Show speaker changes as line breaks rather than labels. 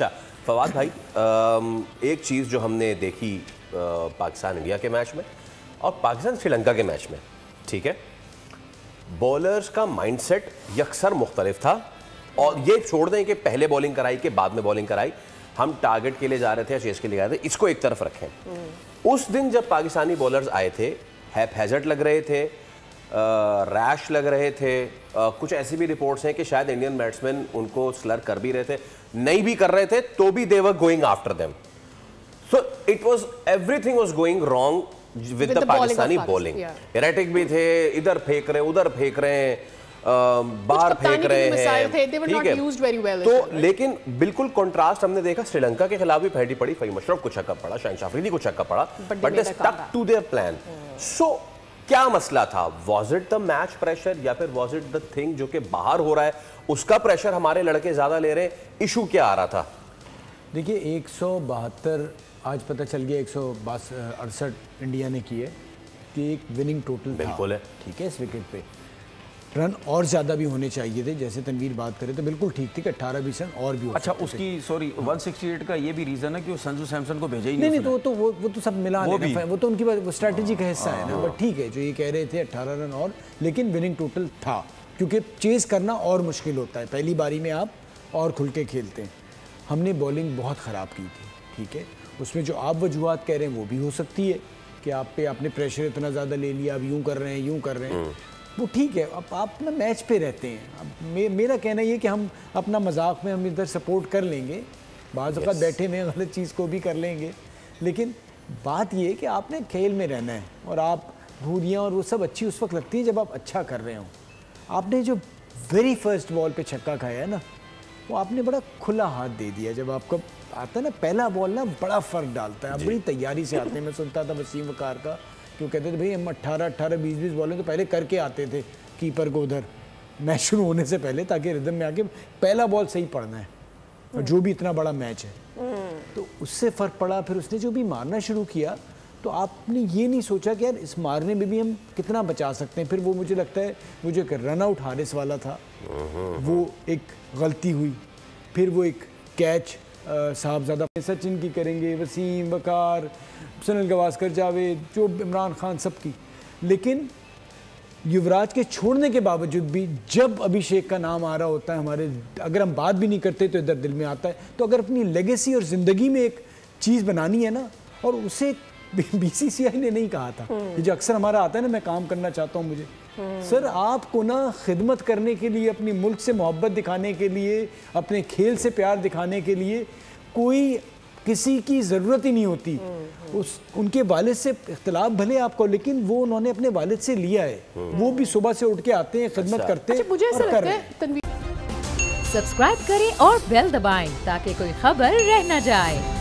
अच्छा फवाद भाई, एक चीज़ जो हमने देखी पाकिस्तान इंडिया के मैच में और पाकिस्तान श्रीलंका के मैच में, ठीक है, बॉलर्स का माइंडसेट यकसर मुख्तलिफ था। और ये छोड़ दें कि पहले बॉलिंग कराई के बाद में बॉलिंग कराई, हम टारगेट के लिए जा रहे थे या चेस के लिए जा रहे थे, इसको एक तरफ रखें। उस दिन जब पाकिस्तानी बॉलर्स आए थे, हैज़र्ड लग रहे थे, रैश लग रहे थे, कुछ ऐसी भी रिपोर्ट्स हैं कि शायद इंडियन बैट्समैन उनको स्लर कर भी रहे थे, नहीं भी कर रहे थे तो भी they were going after them. So it was everything was going wrong with the Pakistani bowling. Erratic भी थे, इधर फेंक रहे उधर फेंक रहे हैं, बाहर फेंक रहे हैं, ठीक है। तो लेकिन बिल्कुल कॉन्ट्रास्ट हमने देखा, श्रीलंका के खिलाफ भी फैटी पड़ी, फहीम अशरफ को छक्का पड़ा, शाहिन अफरीदी को छक्का पड़ा, but they stuck to their plan. So क्या मसला था? Was it the match pressure या फिर वाज इट द थिंग जो कि बाहर हो रहा है उसका प्रेशर हमारे लड़के ज्यादा ले रहे हैं? इशू क्या आ रहा था?
देखिए 172 आज पता चल गया, 168 इंडिया ने किए कि एक विनिंग टोटल
बिल्कुल है,
ठीक है। इस विकेट पे रन और ज़्यादा भी होने चाहिए थे, जैसे तनवीर बात करे तो बिल्कुल ठीक थी कि 18-20 रन और भी हो
अच्छा उसकी सॉरी 168 का ये भी रीज़न है कि वो संजू सैमसन को भेजा ही
नहीं वो तो सब मिला वो तो उनकी स्ट्रैटेजी का हिस्सा है ना। बट ठीक है, जो ये कह रहे थे 18 रन और, लेकिन विनिंग टोटल था, क्योंकि चेस करना और मुश्किल होता है, पहली बारी में आप और खुल के खेलते हैं। हमने बॉलिंग बहुत ख़राब की थी, ठीक है। उसमें जो आप वजूहत कह रहे हैं वो भी हो सकती है कि आप पे आपने प्रेशर इतना ज़्यादा ले लिया, अब यूँ कर रहे हैं, वो ठीक है। अब आप ना मैच पे रहते हैं। अब मेरा कहना ये कि हम अपना मजाक में हम इधर सपोर्ट कर लेंगे, बाज़ औक़ात बैठे में गलत चीज़ को भी कर लेंगे, लेकिन बात ये है कि आपने खेल में रहना है। और आप भूरियाँ और वो सब अच्छी उस वक्त लगती है जब आप अच्छा कर रहे हो। आपने जो वेरी फर्स्ट बॉल पे छक्का खाया है ना, वो आपने बड़ा खुला हाथ दे दिया। जब आपको आता है ना पहला बॉल ना, बड़ा फ़र्क डालता है। आप बड़ी तैयारी से आते हैं। मैं सुनता था वसीम वकार का, क्यों कहते थे भाई हम 18 20 बॉलें तो पहले करके आते थे कीपर को उधर मैच शुरू होने से पहले, ताकि रिदम में आके पहला बॉल सही पड़ना है, और जो भी इतना बड़ा मैच है। तो उससे फ़र्क पड़ा। फिर उसने जो भी मारना शुरू किया तो आपने ये नहीं सोचा कि यार इस मारने में भी हम कितना बचा सकते हैं। फिर वो मुझे लगता है वो जो एक रन आउट हारिस वाला था, वो एक गलती हुई। फिर वो एक कैच साहबजादा सचिन की करेंगे, वसीम वकार, सुनील गावस्कर, जावेद, जो इमरान खान सबकी, लेकिन युवराज के छोड़ने के बावजूद भी जब अभिषेक का नाम आ रहा होता है हमारे, अगर हम बात भी नहीं करते तो इधर दिल में आता है। तो अगर अपनी लेगेसी और ज़िंदगी में एक चीज़ बनानी है ना, और उसे बीसीसीआई ने नहीं कहा था, ये जो अक्सर हमारा आता है ना, मैं काम करना चाहता हूँ मुझे, सर आपको ना खिदमत करने के लिए, अपनी मुल्क से मोहब्बत दिखाने के लिए, अपने खेल से प्यार दिखाने के लिए कोई किसी की ज़रूरत ही नहीं होती। उनके वालिद से इख्तिलाफ भले आपको, लेकिन वो उन्होंने अपने वालिद से लिया है। वो भी सुबह से उठ के आते हैं, खिदमत करते हैं।
मुझे ऐसा लगता है सब्सक्राइब करें और बेल दबाएं ताकि कोई खबर रह न जाए।